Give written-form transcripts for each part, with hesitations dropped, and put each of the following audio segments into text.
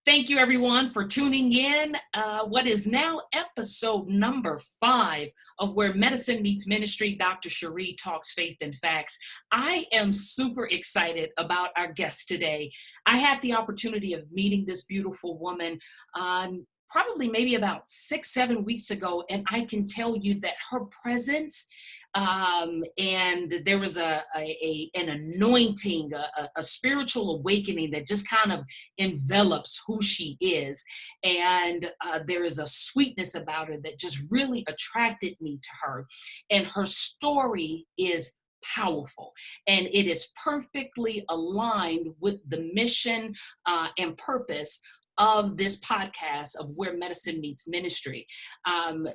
Thank you, everyone, for tuning in. What is now episode number 5 of Where Medicine Meets Ministry. Dr. Cherie talks faith and facts. I am super excited about our guest today. I had the opportunity of meeting this beautiful woman probably maybe about 6-7 weeks ago, and I can tell you that her presence and there was an anointing, a spiritual awakening that just kind of envelops who she is. And there is a sweetness about her that just really attracted me to her. And her story is powerful, and it is perfectly aligned with the mission and purpose of this podcast of Where Medicine Meets Ministry. And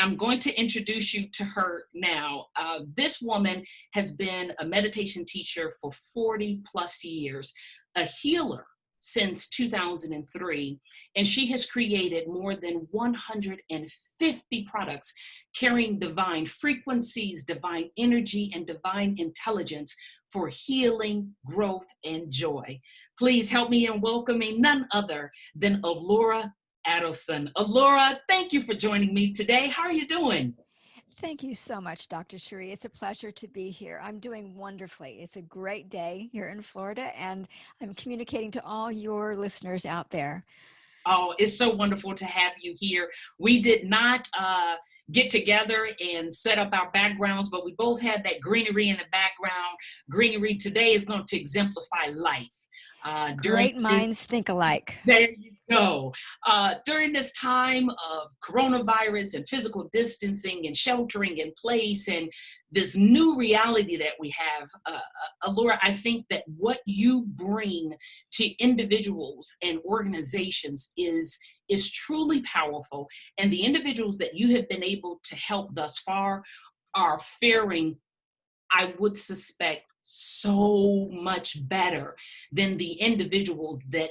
I'm going to introduce you to her now. This woman has been a meditation teacher for 40 plus years, a healer since 2003, and she has created more than 150 products carrying divine frequencies, divine energy, and divine intelligence for healing, growth, and joy. Please help me in welcoming none other than Allura Adelson. Allura, thank you for joining me today. How are you doing? Thank you so much, Dr. Cherie. It's a pleasure to be here. I'm doing wonderfully. It's a great day here in Florida, and I'm communicating to all your listeners out there. Oh, it's so wonderful to have you here. We did not get together and set up our backgrounds, but we both had that greenery in the background. Greenery today is going to exemplify life. During Great this minds think alike. There you go. During this time of coronavirus and physical distancing and sheltering in place and this new reality that we have, Allura, I think that what you bring to individuals and organizations is truly powerful. And the individuals that you have been able to help thus far are faring, I would suspect, so much better than the individuals that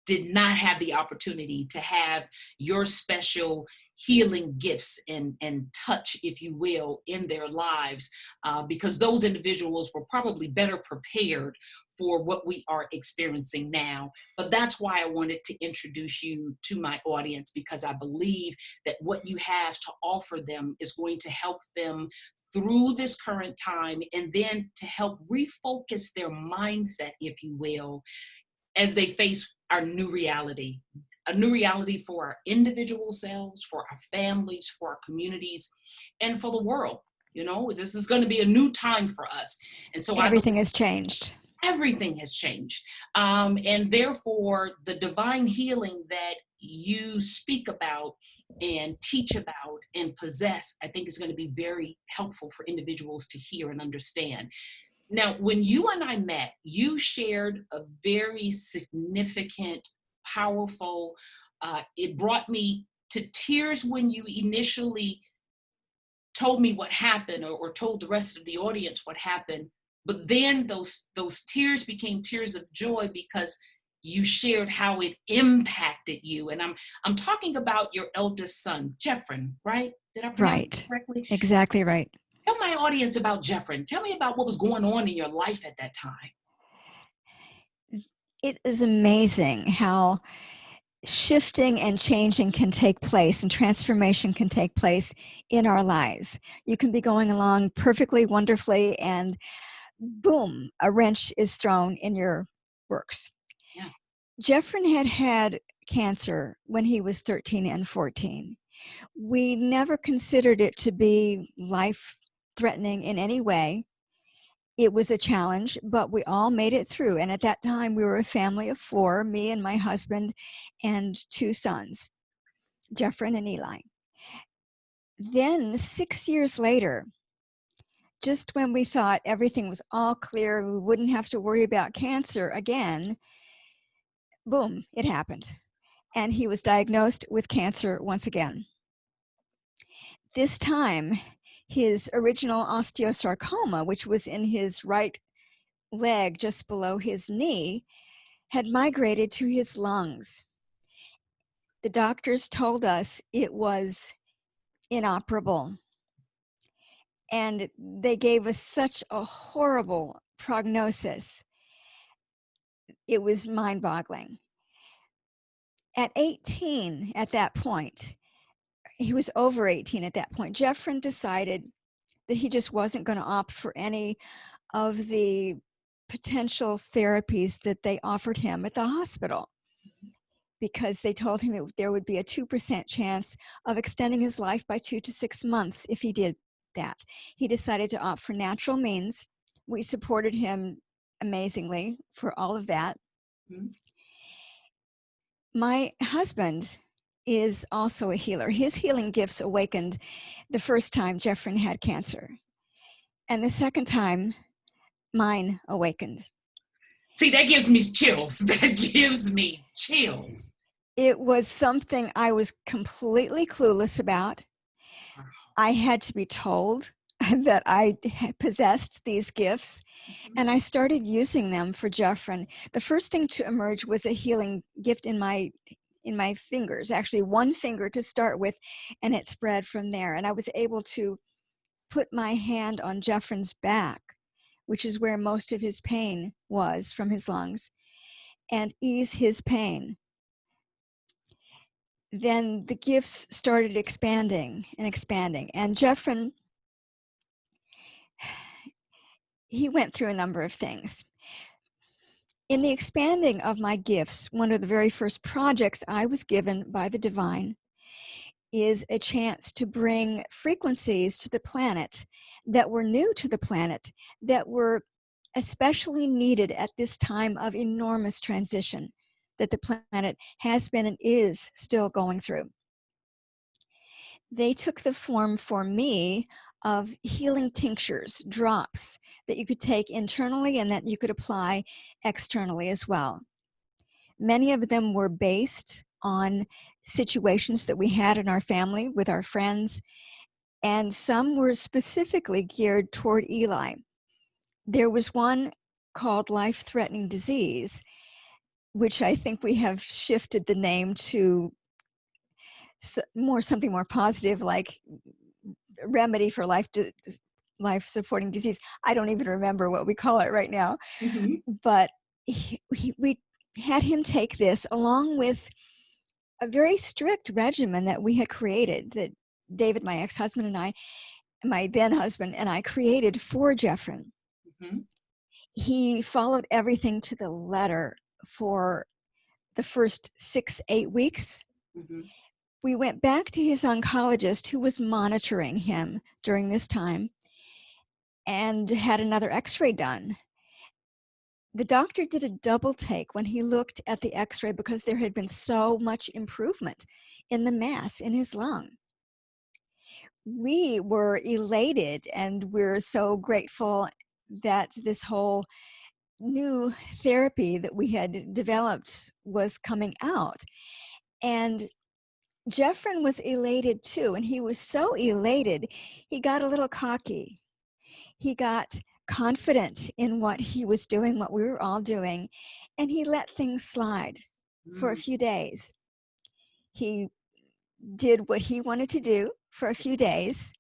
did not have the opportunity to have your special healing gifts and touch, if you will, in their lives, because those individuals were probably better prepared for what we are experiencing now. But that's why I wanted to introduce you to my audience, because I believe that what you have to offer them is going to help them through this current time, and then to help refocus their mindset, if you will, as they face our new reality, a new reality for our individual selves, for our families, for our communities, and for the world. You know, this is going to be a new time for us. And so I Everything believe has changed. everything has changed. And therefore, the divine healing that you speak about and teach about and possess, I think is going to be very helpful for individuals to hear and understand. Now, when you and I met, you shared a very significant, powerful, it brought me to tears when you initially told me what happened, or told the rest of the audience what happened. But then those tears became tears of joy because you shared how it impacted you. And I'm talking about your eldest son, Jeffrin, right? Did I pronounce it Right. correctly? Exactly right. Tell my audience about Jeffrin. Tell me about what was going on in your life at that time. It is amazing how shifting and changing can take place and transformation can take place in our lives. You can be going along perfectly, wonderfully, and boom, a wrench is thrown in your works. Yeah. Jeffrin had had cancer when he was 13 and 14. We never considered it to be life-threatening in any way. It was a challenge, but we all made it through. And at that time, we were a family of 4, me and my husband and 2 sons, Jeffrin and Eli. Then 6 years later, just when we thought everything was all clear, we wouldn't have to worry about cancer again, boom, it happened. And he was diagnosed with cancer once again. This time, his original osteosarcoma, which was in his right leg just below his knee, had migrated to his lungs. The doctors told us it was inoperable. And they gave us such a horrible prognosis. It was mind-boggling. At 18, at that point, he was over 18 at that point, Jeffrin decided that he just wasn't going to opt for any of the potential therapies that they offered him at the hospital, because they told him there would be a 2% chance of extending his life by 2 to 6 months if he did that. He decided to opt for natural means. We supported him amazingly for all of that. Mm-hmm. My husband is also a healer. His healing gifts awakened the first time Jeffrin had cancer, and the second time mine awakened. See, that gives me chills. That gives me chills. It was something I was completely clueless about. Wow. I had to be told that I possessed these gifts, and I started using them for Jeffrin. The first thing to emerge was a healing gift in my fingers, actually one finger to start with, and it spread from there. And I was able to put my hand on Jeffrin's back, which is where most of his pain was from his lungs, and ease his pain. Then the gifts started expanding and expanding. And Jeffrin, he went through a number of things. In the expanding of my gifts, one of the very first projects I was given by the divine is a chance to bring frequencies to the planet that were new to the planet, that were especially needed at this time of enormous transition that the planet has been and is still going through. They took the form for me of healing tinctures, drops that you could take internally and that you could apply externally as well. Many of them were based on situations that we had in our family with our friends, and some were specifically geared toward Eli. There was one called life-threatening disease, which I think we have shifted the name to something more positive, like remedy for life-supporting disease. I don't even remember what we call it right now. Mm-hmm. But we had him take this along with a very strict regimen that we had created, that David, my ex-husband, and I, my then husband, and I created for Jeffrin. Mm-hmm. He followed everything to the letter for the first 6-8 weeks. Mm-hmm. We went back to his oncologist, who was monitoring him during this time, and had another x-ray done. The doctor did a double take when he looked at the x-ray because there had been so much improvement in the mass in his lung. We were elated, and we're so grateful that this whole new therapy that we had developed was coming out. And Jeffrin was elated too, and he was so elated, he got a little cocky. He got confident in what he was doing, what we were all doing, and he let things slide for a few days. He did what he wanted to do for a few days,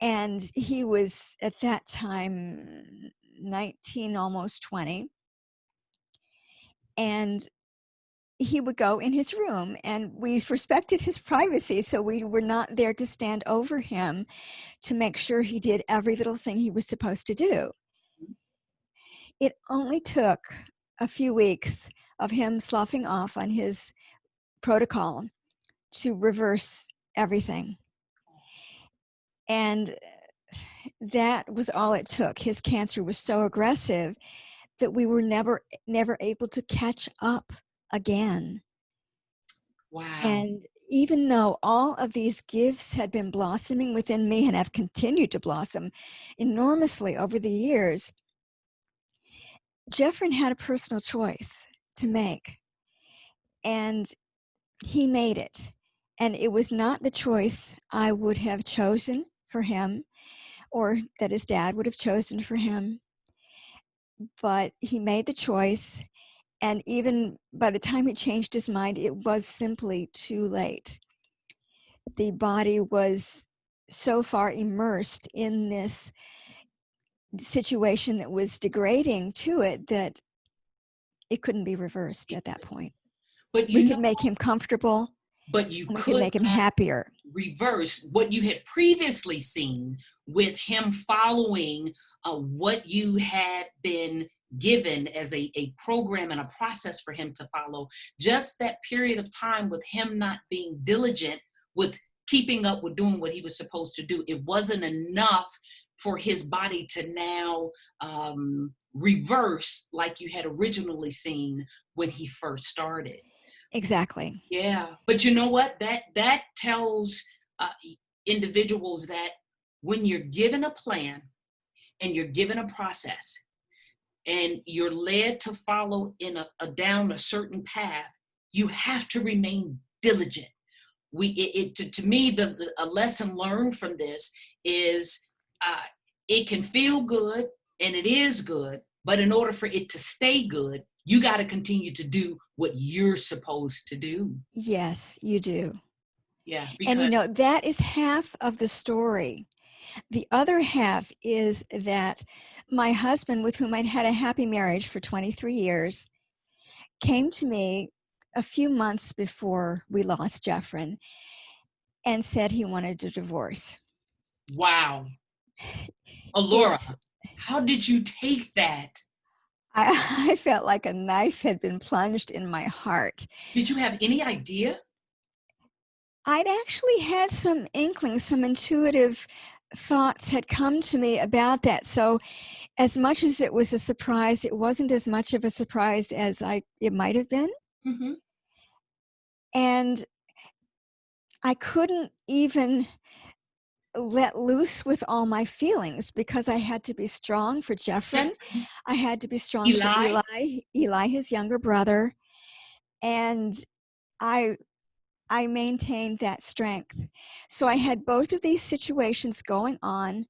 and he was at that time 19, almost 20, and he would go in his room, and we respected his privacy, so we were not there to stand over him to make sure he did every little thing he was supposed to do. It only took a few weeks of him sloughing off on his protocol to reverse everything. And that was all it took. His cancer was so aggressive that we were never able to catch up again. Wow. And even though all of these gifts had been blossoming within me and have continued to blossom enormously over the years, Jeffrin had a personal choice to make, and he made it. And it was not the choice I would have chosen for him, or that his dad would have chosen for him, but he made the choice. And even by the time he changed his mind, it was simply too late. The body was so far immersed in this situation that was degrading to it that it couldn't be reversed at that point. But We you could know, make him comfortable, but you and we could could make him happier. reverse what you had previously seen with him following what you had been given as a program and a process for him to follow. Just that period of time with him not being diligent with keeping up with doing what he was supposed to do, it wasn't enough for his body to now reverse like you had originally seen when he first started. Exactly. Yeah, but you know what? That tells individuals that when you're given a plan and you're given a process and you're led to follow in a down a certain path, you have to remain diligent. To me, a lesson learned from this is uh, it can feel good and it is good, but in order for it to stay good, you got to continue to do what you're supposed to do. Yes, you do. Yeah, And because that is half of the story. The other half is that my husband, with whom I'd had a happy marriage for 23 years, came to me a few months before we lost Jeffrin and said he wanted a divorce. wow, Allura, It, how did you take that? I felt like a knife had been plunged in my heart. Did you have any idea? I'd actually had some inklings, some intuitive thoughts had come to me about that. So as much as it was a surprise, it wasn't as much of a surprise as it might have been. Hmm. And I couldn't even let loose with all my feelings because I had to be strong for Jeffrin. I had to be strong for Eli? Eli, his younger brother. And I I maintained that strength. So I had both of these situations going on,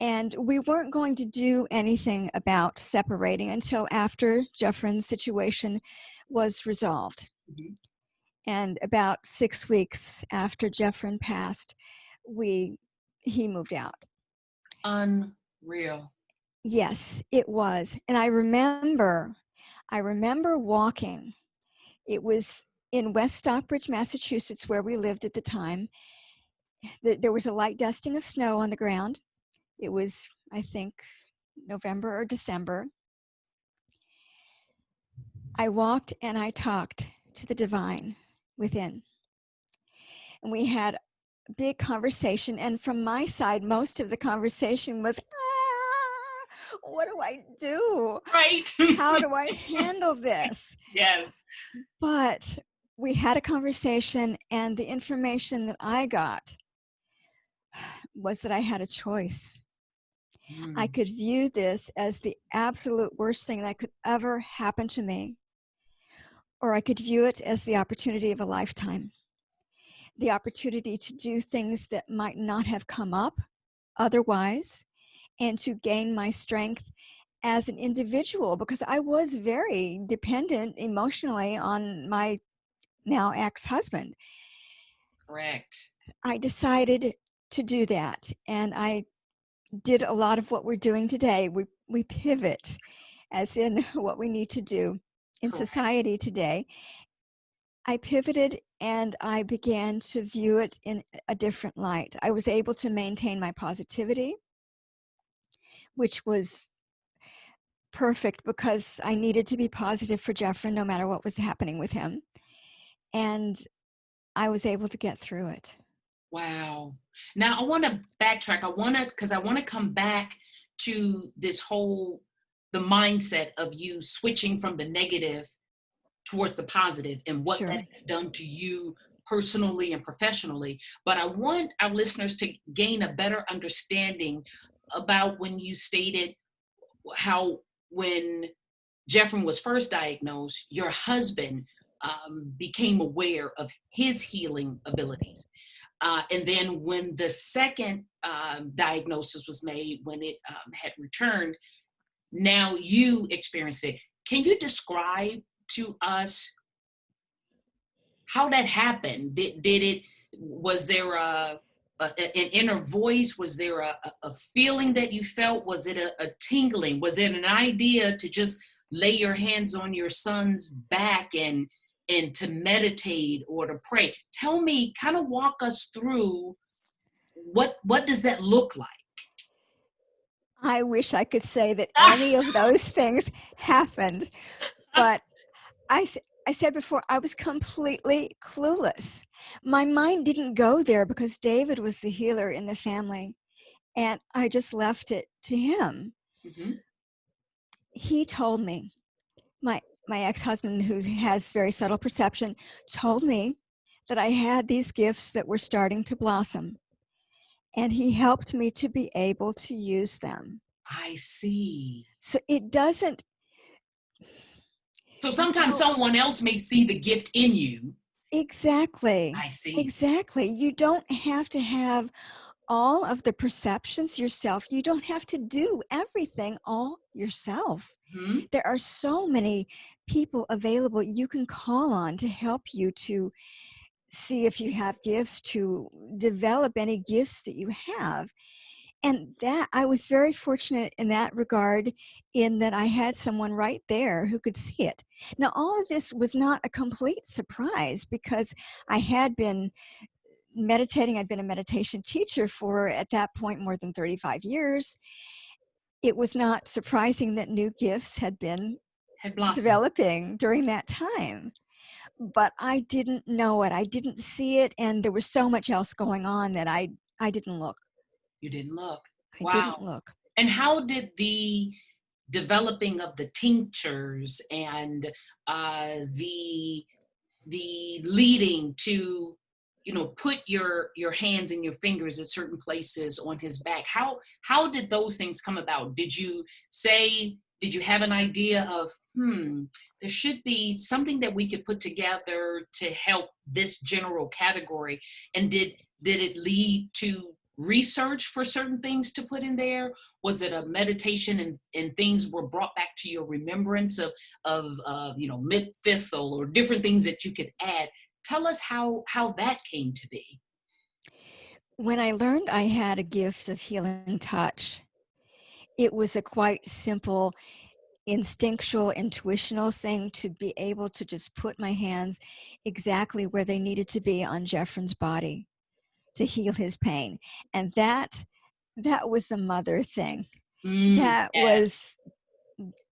and we weren't going to do anything about separating until after Jeffrin's situation was resolved. Mhm. And about 6 weeks after Jeffrin passed, he moved out. Unreal. Yes, it was. And I remember walking. It was in West Stockbridge, Massachusetts, where we lived at the time. There was a light dusting of snow on the ground. It was, I think, November or December. I walked and I talked to the divine within. And we had a big conversation. And from my side, most of the conversation was, what do I do? Right. How do I handle this? Yes. But we had a conversation, and the information that I got was that I had a choice. I Mm, could view this as the absolute worst thing that could ever happen to me, or I could view it as the opportunity of a lifetime, the opportunity to do things that might not have come up otherwise, and to gain my strength as an individual, because I was very dependent emotionally on my now ex-husband. correct. I decided to do that, and I did a lot of what we're doing today. We pivot, as in what we need to do in Correct. society today. I pivoted and I began to view it in a different light. I was able to maintain my positivity, which was perfect because I needed to be positive for Jeffrey no matter what was happening with him. And I was able to get through it. Wow. Now I want to backtrack. Because I want to come back to this whole, the mindset of you switching from the negative towards the positive and what that Sure. has done to you personally and professionally. But I want our listeners to gain a better understanding about when you stated how when Jeffrey was first diagnosed, your husband became aware of his healing abilities. And then when the second diagnosis was made, when it had returned, now you experienced it. Can you describe to us how that happened? Did it, was there an inner voice? Was there a feeling that you felt? Was it a tingling? Was it an idea to just lay your hands on your son's back and to meditate or to pray. Tell me, kind of walk us through what does that look like? I wish I could say that any of those things happened, but I, s- I said before, I was completely clueless. My mind didn't go there because David was the healer in the family, and I just left it to him. Mhm. He told me, my ex-husband, who has very subtle perception, told me that I had these gifts that were starting to blossom, and he helped me to be able to use them. I see. So it doesn't, So you sometimes know, someone else may see the gift in you. exactly, I see. exactly. You don't have to have all of the perceptions yourself. You don't have to do everything all yourself. Mhm. There are so many people available you can call on to help you to see if you have gifts, to develop any gifts that you have. And that I was very fortunate in that regard, in that I had someone right there who could see it. Now, all of this was not a complete surprise because I had been meditating. I'd been a meditation teacher for, at that point, more than 35 years. It was not surprising that new gifts had been Had blossomed. developing during that time. But I didn't know it. I didn't see it, and there was so much else going on that I didn't look. You didn't look. I didn't Wow. look. And how did the developing of the tinctures and the leading to, put your hands and your fingers at certain places on his back, how did those things come about? Did you have an idea of, there should be something that we could put together to help this general category? And did it lead to research for certain things to put in there? Was it a meditation, and things were brought back to your remembrance of mid thistle or different things that you could add? Tell us how that came to be. When I learned I had a gift of healing touch, it was a quite simple, instinctual, intuitional thing to be able to just put my hands exactly where they needed to be on Jeffrin's body to heal his pain. And that was a mother thing. That Yes, was,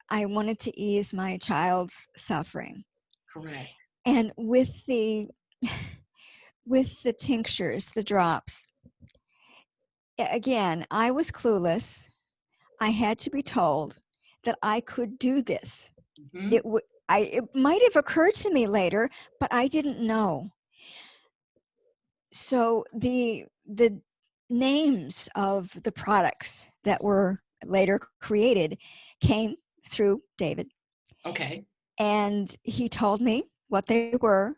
I wanted to ease my child's suffering. correct. And with the with the tinctures, the drops, again, I was clueless. I had to be told that I could do this. Hmm. It might have occurred to me later, but I didn't know. So the names of the products that were later created came through David, Okay. and he told me what they were,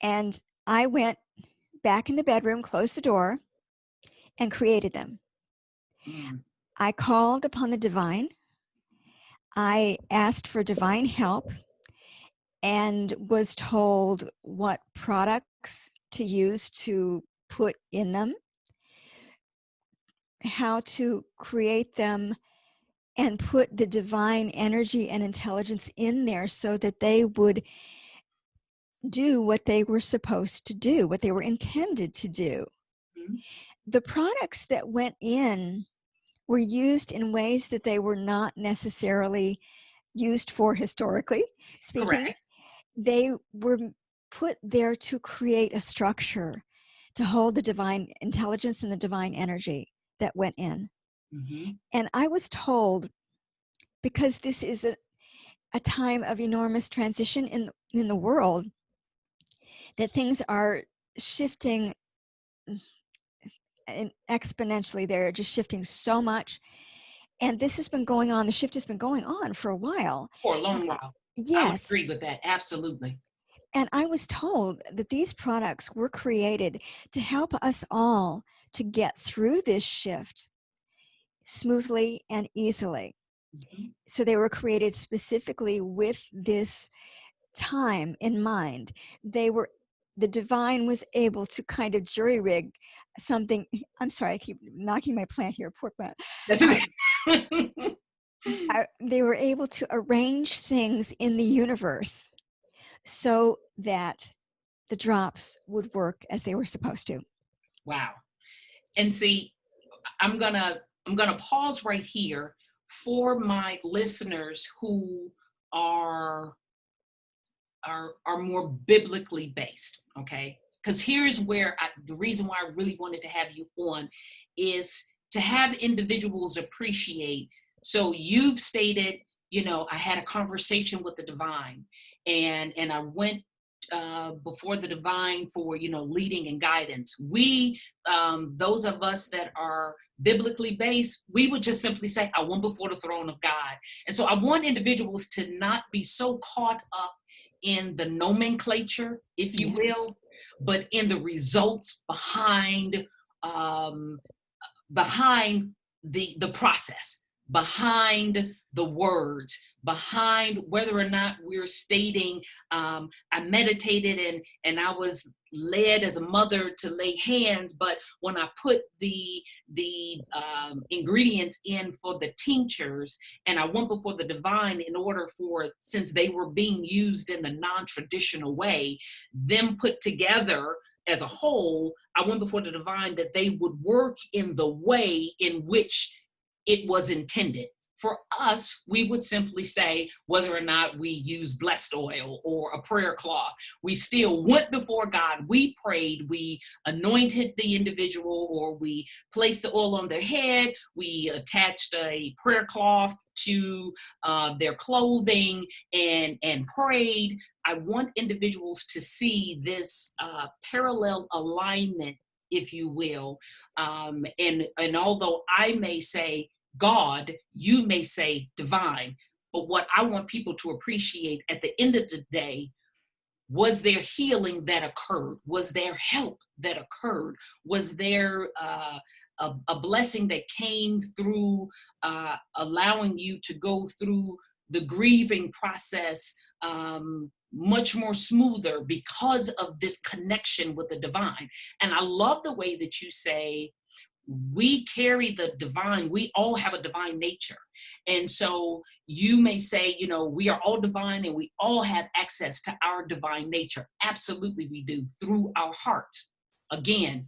and I went back in the bedroom, closed the door, and created them. Mm. I called upon the divine. I asked for divine help and was told what products to use to put in them, how to create them, and put the divine energy and intelligence in there so that they would do what they were supposed to do, what they were intended to do. Mhm. The products that went in were used in ways that they were not necessarily used for, historically speaking. Correct. They were put there to create a structure to hold the divine intelligence and the divine energy that went in. Hmm. And I was told, because this is a time of enormous transition in the world, that things are shifting exponentially. They're just shifting so much. And this has been going on, the shift has been going on for a while. For a Uh, long while. I would yes. agree with that. Absolutely. And I was told that these products were created to help us all to get through this shift smoothly and easily. Mhm. So they were created specifically with this time in mind. The divine was able to kind of jury rig something. I'm sorry, I keep knocking my plant here, poor plant. That's Um, it. they were able to arrange things in the universe so that the drops would work as they were supposed to. Wow. And see, I'm gonna pause right here for my listeners who are are more biblically based, okay? Because here's where the reason why I really wanted to have you on is to have individuals appreciate. So you've stated, I had a conversation with the divine, and I went before the divine for leading and guidance. We those of us that are biblically based, we would just simply say, I went before the throne of God. And so I want individuals to not be so caught up in the nomenclature, if you Yes. will, but in the results um, behind the process, behind the words, behind whether or not we're stating, I meditated and I was led as a mother to lay hands, but when I put the ingredients in for the tinctures, and I went before the divine in order for, since they were being used in the non-traditional way, them put together as a whole, I went before the divine that they would work in the way in which it was intended. For us, we would simply say whether or not we use blessed oil or a prayer cloth. We still went before God. We prayed. We anointed the individual, or we placed the oil on their head. We attached a prayer cloth to their clothing and prayed. I want individuals to see this parallel alignment, if you will. And although I may say God, you may say divine, but what I want people to appreciate at the end of the day, was there healing that occurred? Was there help that occurred? Was there a blessing that came through allowing you to go through the grieving process much more smoother because of this connection with the divine? And I love the way that you say, we carry the divine. We all have a divine nature. And so you may say, we are all divine and we all have access to our divine nature. Absolutely, we do, through our heart. Again,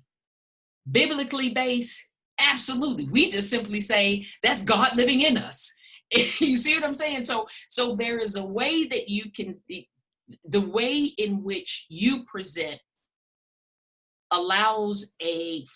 biblically based, absolutely. We just simply say that's God living in us. You see what I'm saying? So there is a way that you can, the way in which you present allows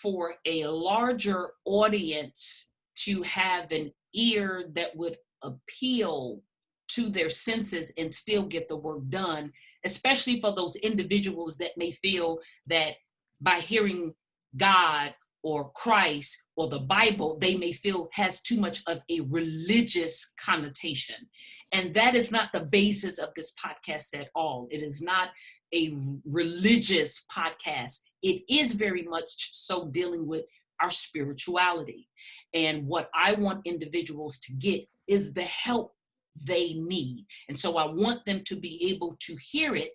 for a larger audience to have an ear that would appeal to their senses and still get the work done, especially for those individuals that may feel that by hearing God or Christ or the Bible, they may feel has too much of a religious connotation. And that is not the basis of this podcast at all. It is not a religious podcast. It is very much so dealing with our spirituality. And what I want individuals to get is the help they need. And so I want them to be able to hear it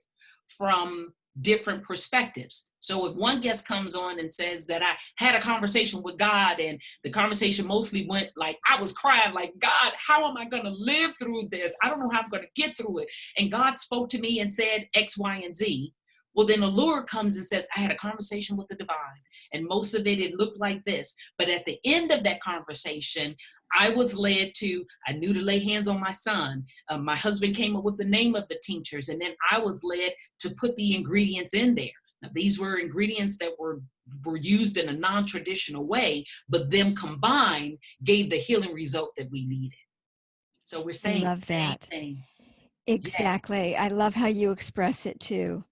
from different perspectives. So if one guest comes on and says that I had a conversation with God, and the conversation mostly went like, I was crying like, God, how am I going to live through this? I don't know how I'm going to get through it. And God spoke to me and said X, Y, and Z. Well, then Allura comes and says, I had a conversation with the divine, and most of it looked like this. But at the end of that conversation, I was led to, I knew to lay hands on my son. My husband came up with the name of the tinctures, and then I was led to put the ingredients in there. Now, these were ingredients that were used in a non-traditional way, but them combined gave the healing result that we needed. So we're I saying love the same that. thing. Yeah. Exactly. I love how you express it too.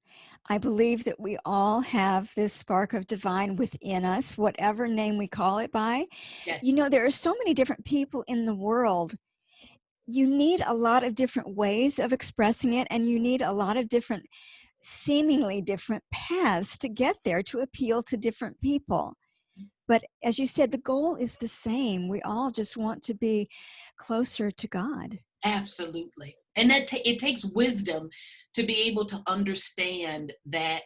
I believe that we all have this spark of divine within us, whatever name we call it by. Yes. There are so many different people in the world. You need a lot of different ways of expressing it, and you need a lot of different, seemingly different paths to get there to appeal to different people. But as you said, the goal is the same. We all just want to be closer to God. Absolutely. And that it takes wisdom to be able to understand that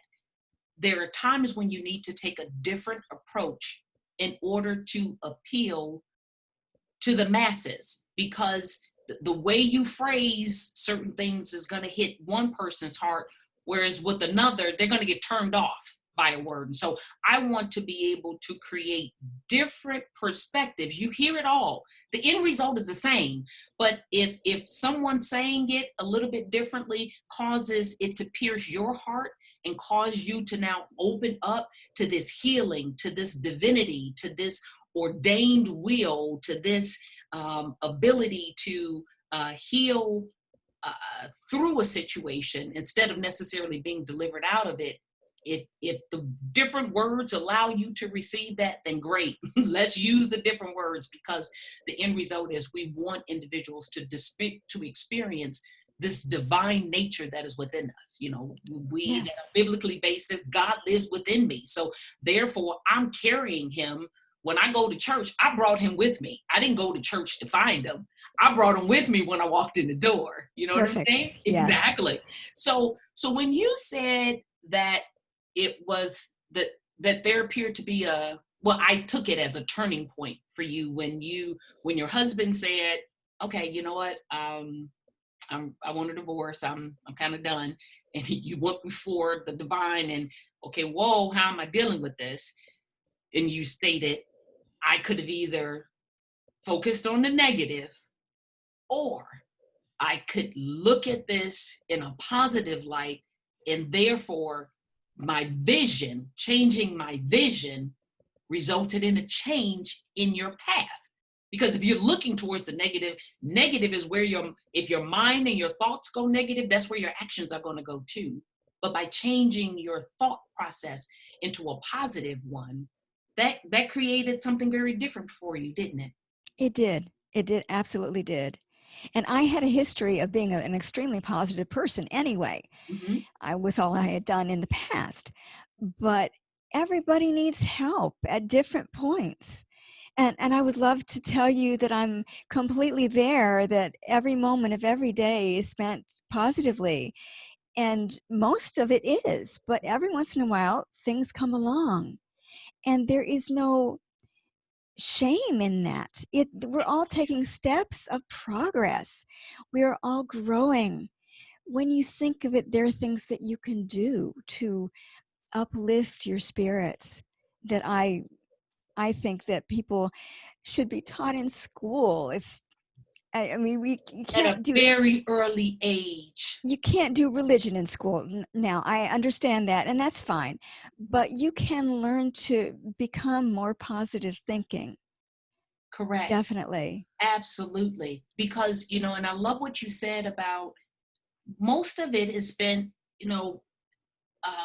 there are times when you need to take a different approach in order to appeal to the masses, because the way you phrase certain things is going to hit one person's heart, whereas with another, they're going to get turned off by a word. And so I want to be able to create different perspectives. You hear it all. The end result is the same, but if someone saying it a little bit differently causes it to pierce your heart and cause you to now open up to this healing, to this divinity, to this ordained will, to this ability to heal through a situation instead of necessarily being delivered out of it. If the different words allow you to receive that, then great. Let's use the different words, because the end result is we want individuals to experience this divine nature that is within us. You know, we that are Yes. biblically basis, God lives within me. So therefore I'm carrying him. When I go to church, I brought him with me. I didn't go to church to find him. I brought him with me when I walked in the door. You know what I'm Perfect. saying? Yes. Exactly. So when you said that it was that there appeared to be a, well, I took it as a turning point for you when your husband said, okay, you know what, I want a divorce, I'm kind of done, and you went before the divine and, okay, whoa, how am I dealing with this? And you stated, I could have either focused on the negative, or I could look at this in a positive light, and therefore changing my vision resulted in a change in your path. Because if you're looking towards the negative, negative is where if your mind and your thoughts go negative, that's where your actions are going to go too. But by changing your thought process into a positive one, that created something very different for you, didn't it? It did. It did. Absolutely did. And I had a history of being an extremely positive person anyway, Hmm. with all I had done in the past. But everybody needs help at different points. And I would love to tell you that I'm completely there, that every moment of every day is spent positively. And most of it is. But every once in a while, things come along. And there is no shame in that. We're all taking steps of progress. We are all growing. When you think of it, there are things that you can do to uplift your spirits that I think that people should be taught in school. I mean, you At can't a do very early age. you can't do religion in school now. I understand that, and that's fine. But you can learn to become more positive thinking. Correct. Definitely. Absolutely. Because, and I love what you said about most of it is spent, you know,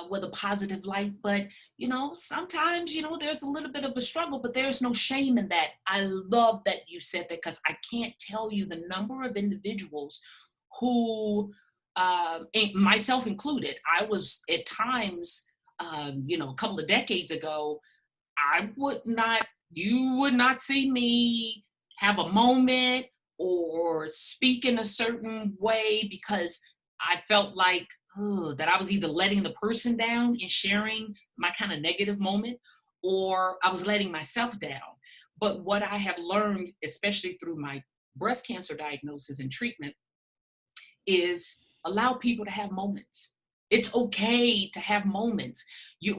with a positive light. But, sometimes, there's a little bit of a struggle, but there's no shame in that. I love that you said that, because I can't tell you the number of individuals who, myself included, I was at times, a couple of decades ago, you would not see me have a moment or speak in a certain way, because I felt like, that I was either letting the person down in sharing my kind of negative moment, or I was letting myself down. But what I have learned, especially through my breast cancer diagnosis and treatment, is allow people to have moments. It's okay to have moments.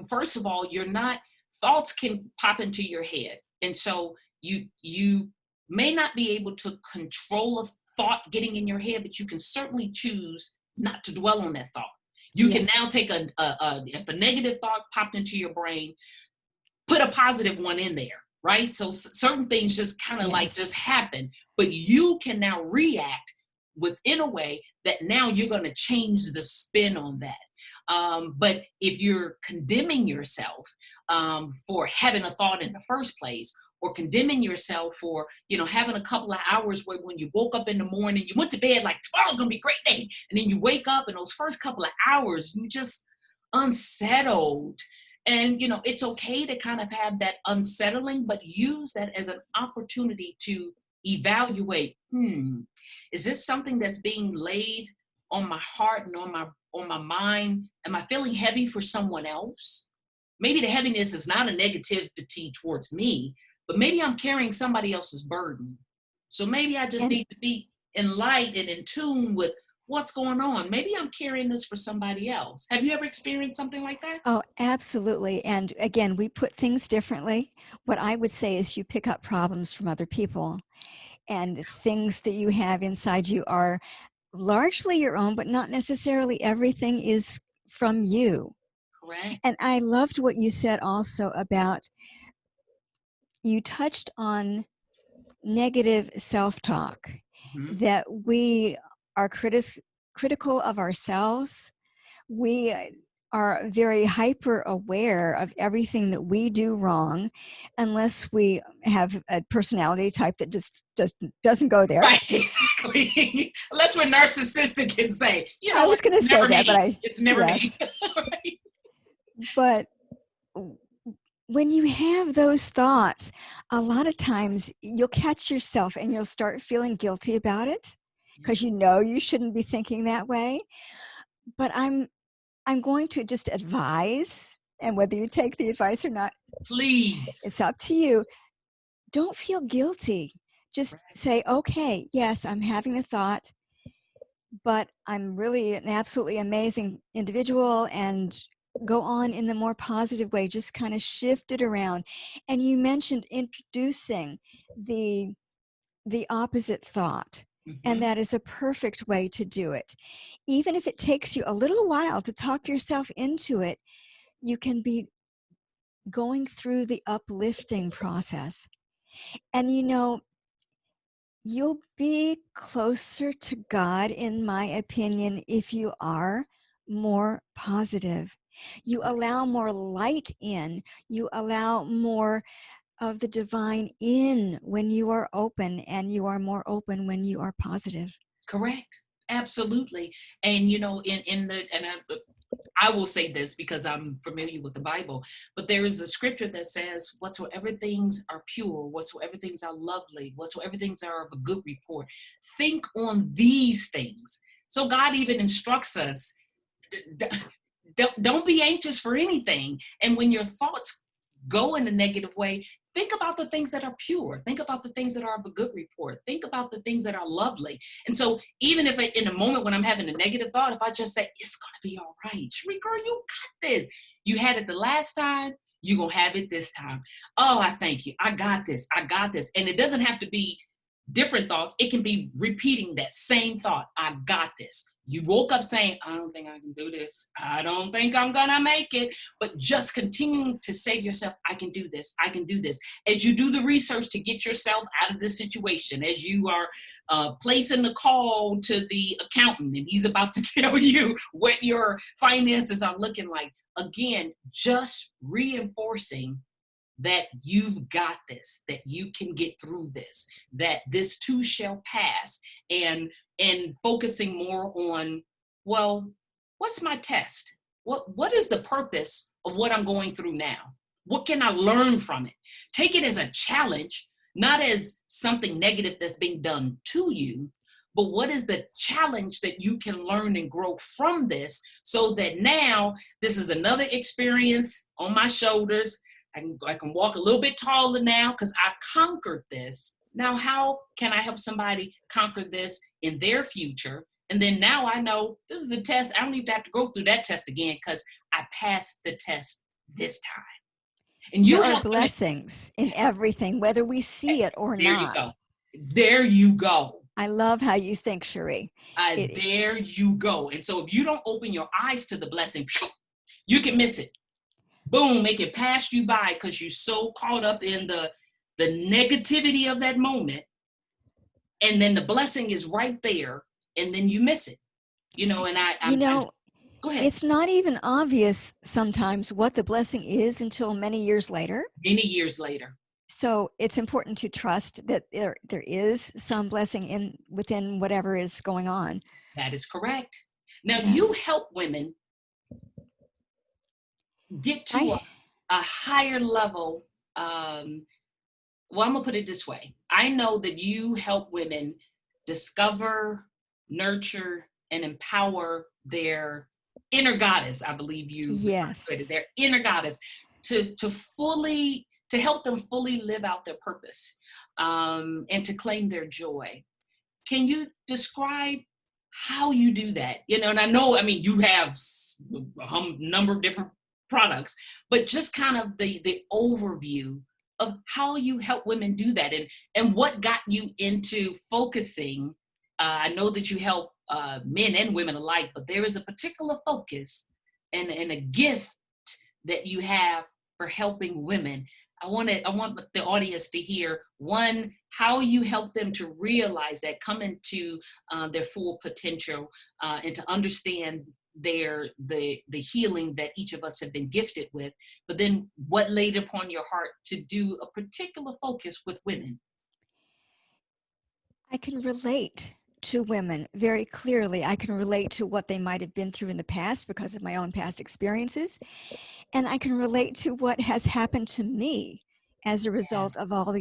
First of all, you're not thoughts can pop into your head. And so you may not be able to control a thought getting in your head, but you can certainly choose not to dwell on that thought. You can Yes. now take if a negative thought popped into your brain, put a positive one in there, right? So certain things just kind of like just Yes. happen, but you can now react within a way that now you're going to change the spin on that. But if you're condemning yourself for having a thought in the first place, or condemning yourself for having a couple of hours where when you woke up in the morning, you went to bed like tomorrow's gonna be a great day, and then you wake up and those first couple of hours you just unsettled. And it's okay to kind of have that unsettling, but use that as an opportunity to evaluate, is this something that's being laid on my heart and on my mind? Am I feeling heavy for someone else? Maybe the heaviness is not a negativity towards me, but maybe I'm carrying somebody else's burden. So maybe I just And need to be. in light and in tune with what's going on. Maybe I'm carrying this for somebody else. Have you ever experienced something like that? Oh, absolutely. And again, we put things differently. What I would say is you pick up problems from other people, and things that you have inside you are largely your own, but not necessarily everything is from you. Correct. And I loved what you said also about, you touched on negative self-talk, Hmm. that we are critical of ourselves. We are very hyper aware of everything that we do wrong, unless we have a personality type that just doesn't go there. Right, exactly. Unless we're narcissistic and say, you I know what, was going to it's say never that, but me. It's never me. yes. Right? But when you have those thoughts, a lot of times you'll catch yourself and you'll start feeling guilty about it, Yeah. because you know you shouldn't be thinking that way. But I'm going to just advise, and whether you take the advice or not, Please. it's up to you. Don't feel guilty. Just Right. say, okay, yes, I'm having the thought, but I'm really an absolutely amazing individual, and go on in the more positive way. Just kind of shift it around. And you mentioned introducing the opposite thought. And Hmm. that is a perfect way to do it. Even if it takes you a little while to talk yourself into it, you can be going through the uplifting process. And you'll be closer to God, in my opinion, if you are more positive. You allow more light in, you allow more of the divine in when you are open, and you are more open when you are positive. Correct. Absolutely. And in the and I will say this because I'm familiar with the Bible, but there is a scripture that says, whatsoever things are pure, whatsoever things are lovely, whatsoever things are of a good report, think on these things. So God even instructs us, don't be anxious for anything. And when your thoughts go in a negative way, think about the things that are pure. Think about the things that are of a good report. Think about the things that are lovely. And so, even if in a moment when I'm having a negative thought, if I just say, it's going to be all right, Sheree, girl, you got this. You had it the last time, you're going to have it this time. Oh, I thank you. I got this. I got this. And it doesn't have to be different thoughts. It can be repeating that same thought. I got this. You woke up saying, I don't think I can do this. I don't think I'm going to make it. But just continuing to say to yourself, I can do this. I can do this. As you do the research to get yourself out of this situation, as you are placing the call to the accountant and he's about to tell you what your finances are looking like. Again, just reinforcing that you've got this, that you can get through this, that this too shall pass, and focusing more on, well, what's my test? What is the purpose of what I'm going through now? What can I learn from it? Take it as a challenge, not as something negative that's being done to you, but what is the challenge that you can learn and grow from this, so that now this is another experience on my shoulders. I can walk a little bit taller now because I've conquered this. Now, how can I help somebody conquer this in their future? And then now I know this is a test. I don't even have to go through that test again because I passed the test this time. And you There are help them. blessings in everything, whether we see it or There you not. go. There you go. I love how you think, Cherie. It, There you go. And so if you don't open your eyes to the blessing, you can miss it. Boom, make it pass you by because you're so caught up in the negativity of that moment. And then the blessing is right there, and then you miss it. And you I know, go ahead. it's not even obvious sometimes what the blessing is until many years later. Many years later. So it's important to trust that there is some blessing in within whatever is going on. That is correct. Now you Yes. help women get to I a higher level. Well, I'm gonna put it this way. I know that you help women discover, nurture, and empower their inner goddess. I believe you refer to it, yes. their inner goddess, to help them fully live out their purpose, and to claim their joy. can you describe how you do that? And I know, I mean, you have a number of different products, but just kind of the overview of how you help women do that, and what got you into focusing. I know that you help men and women alike, but there is a particular focus and a gift that you have for helping women. I want the audience to hear, one, how you help them to realize that, come into their full potential, and to understand the healing that each of us have been gifted with, but then what laid upon your heart to do a particular focus with women. I can relate to women very clearly. I can relate to what they might have been through in the past because of my own past experiences. And I can relate to what has happened to me as a result of Yes. all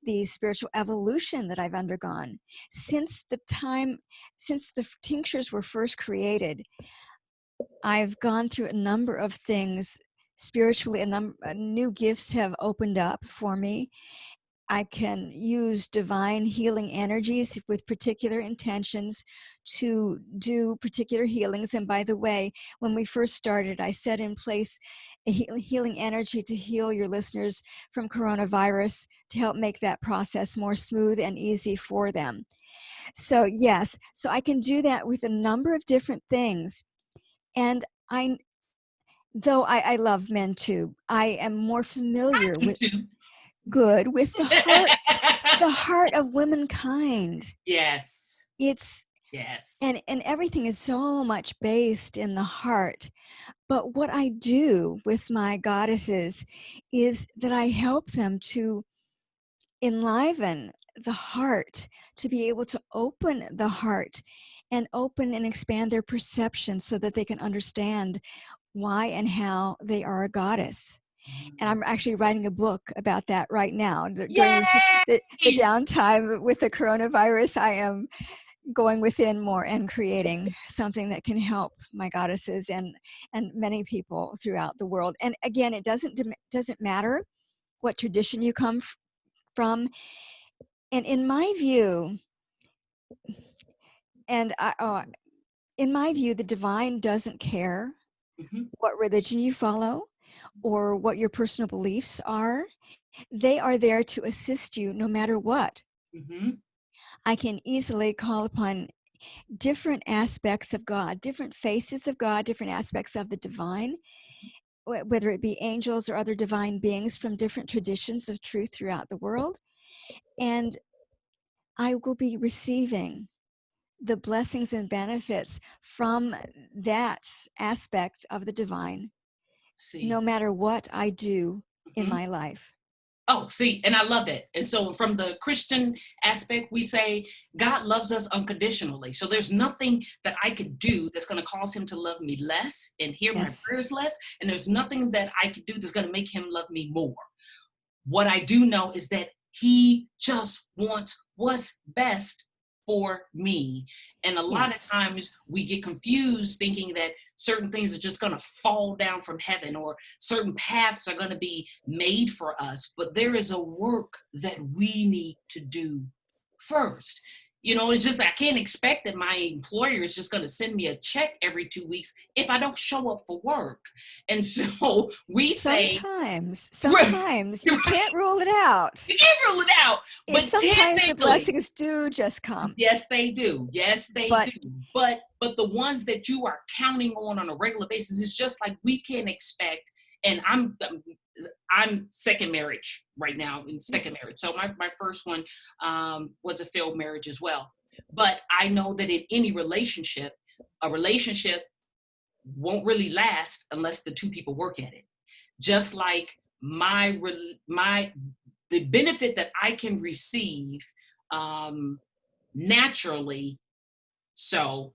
the spiritual evolution that I've undergone. Since the time, since the tinctures were first created, I've gone through a number of things spiritually. New gifts have opened up for me. I can use divine healing energies with particular intentions to do particular healings. And by the way, when we first started, I set in place a healing energy to heal your listeners from coronavirus, to help make that process more smooth and easy for them. So yes, so I can do that with a number of different things. And though I love men too, I am more familiar You with too. with the heart of womankind. Yes. It's Yes. and everything is so much based in the heart. But what I do with my goddesses is that I help them to enliven the heart, to be able to open the heart and open and expand their perception so that they can understand why and how they are a goddess. And I'm actually writing a book about that right now. During the Yay! downtime with the coronavirus, I am going within more and creating something that can help my goddesses and many people throughout the world. And again, it doesn't matter what tradition you come from. And in my view, and in my view, the divine doesn't care Mhm, what religion you follow or what your personal beliefs are. They are there to assist you no matter what. mhm. I can easily call upon different aspects of God, different faces of God, different aspects of the divine, whether it be angels or other divine beings from different traditions of truth throughout the world. And I will be receiving the blessings and benefits from that aspect of the divine, no See. matter what I do in Mhm. my life. Oh, see, and I love that. And so, from the Christian aspect, we say God loves us unconditionally. So, there's nothing that I could do that's going to cause him to love me less and hear my Yes. prayers less. And there's nothing that I could do that's going to make him love me more. What I do know is that he just wants what's best for me. And a lot of Yes. times we get confused thinking that certain things are just going to fall down from heaven, or certain paths are going to be made for us. But there is a work that we need to do first. It's just I can't expect that my employer is just going to send me a check every 2 weeks if I don't show up for work. And so we say, Sometimes you can't rule it out. you can't rule it out, It's but sometimes the typically, blessings do just come. yes, they do. Yes, they But do. But the ones that you are counting on a regular basis, it's just like we can expect. And I'm second marriage right now, in second yes, marriage. So my first one was a failed marriage as well. But I know that in any relationship, a relationship won't really last unless the two people work at it. Just like my the benefit that I can receive um, naturally, so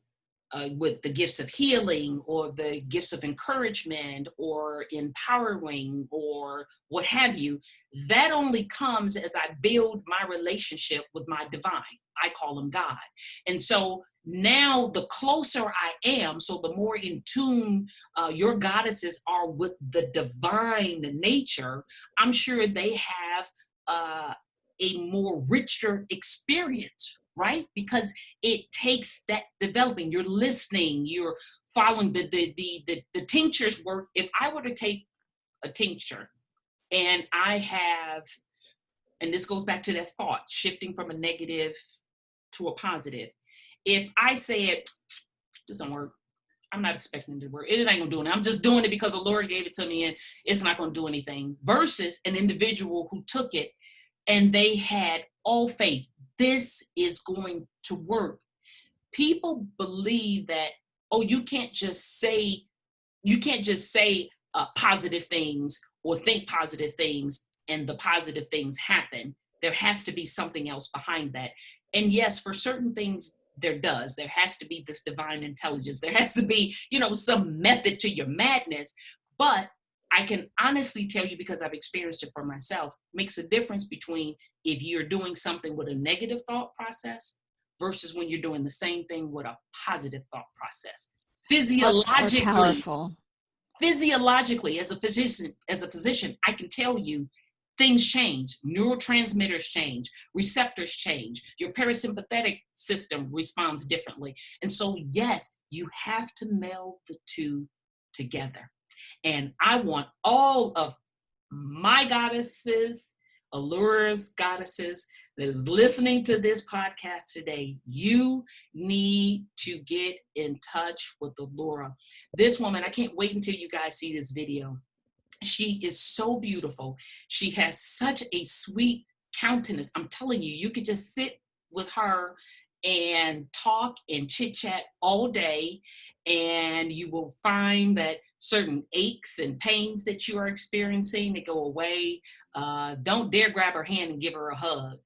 with the gifts of healing or the gifts of encouragement or empowering or what have you, that only comes as I build my relationship with my divine. I call him God. And so now the closer I am, so the more in tune your goddesses are with the divine nature, I'm sure they have a more richer experience right? Because it takes that developing. You're listening, you're following the tinctures work. If I were to take a tincture and I have, and this goes back to that thought, shifting from a negative to a positive. If I say it, this don't work. I'm not expecting it to work. It ain't gonna do it. I'm just doing it because the Lord gave it to me and it's not gonna do anything. Versus an individual who took it and they had all faith. This is going to work. People believe that, oh, you can't just say positive things or think positive things and the positive things happen. There has to be something else behind that. And yes, for certain things, there does. There has to be this divine intelligence. There has to be, some method to your madness. But I can honestly tell you, because I've experienced it for myself, makes a difference between if you're doing something with a negative thought process versus when you're doing the same thing with a positive thought process. Thoughts are powerful. Physiologically, as a physician, I can tell you things change. Neurotransmitters change, receptors change, your parasympathetic system responds differently. And so, yes, you have to meld the two together. And I want all of my goddesses, Allura's goddesses, that is listening to this podcast today, you need to get in touch with Allura. This woman, I can't wait until you guys see this video. She is so beautiful. She has such a sweet countenance. I'm telling you, you could just sit with her and talk and chit chat all day, and you will find that certain aches and pains that you are experiencing, they go away. Don't dare grab her hand and give her a hug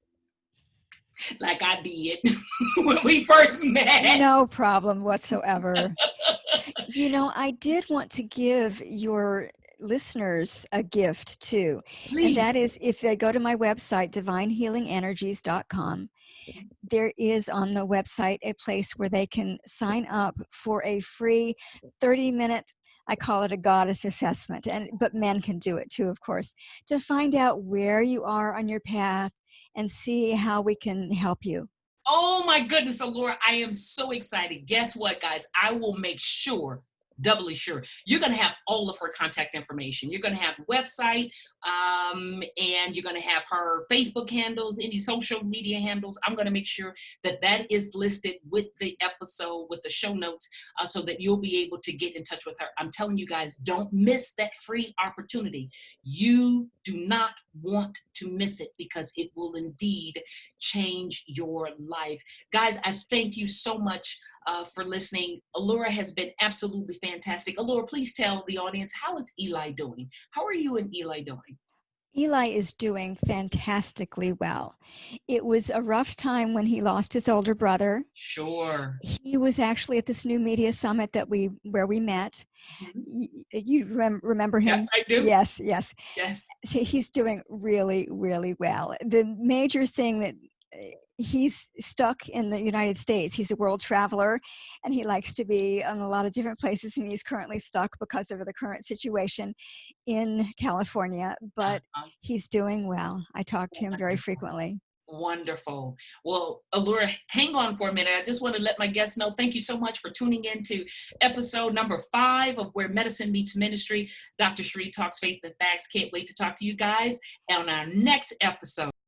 like I did when we first met. No problem whatsoever. I did want to give your listeners a gift too. Please. And that is, if they go to my website, divinehealingenergies.com, there is on the website a place where they can sign up for a free 30-minute, I call it a goddess assessment, but men can do it too, of course, to find out where you are on your path and see how we can help you. Oh my goodness, Allura, I am so excited. Guess what, guys? I will make sure, doubly sure, you're going to have all of her contact information. You're going to have the website, and you're going to have her Facebook handles, any social media handles. I'm going to make sure that that is listed with the episode, with the show notes, so that you'll be able to get in touch with her. I'm telling you guys, don't miss that free opportunity. You do not want to miss it, because it will indeed change your life. Guys, I thank you so much for listening. Allura has been absolutely fantastic. Allura, please tell the audience, how is Eli doing? How are you and Eli doing? Eli is doing fantastically well. It was a rough time when he lost his older brother. Sure. He was actually at this new media summit where we met. Mm-hmm. You remember him? Yes, I do. Yes. Yes. He's doing really, really well. The major thing that he's stuck in the United States. He's a world traveler, and he likes to be in a lot of different places, and he's currently stuck because of the current situation in California, but he's doing well. I talk to him very frequently. Wonderful. Well, Allura, hang on for a minute. I just want to let my guests know, thank you so much for tuning in to episode number 5 of Where Medicine Meets Ministry. Dr. Cherie Talks Faith and Facts. Can't wait to talk to you guys on our next episode.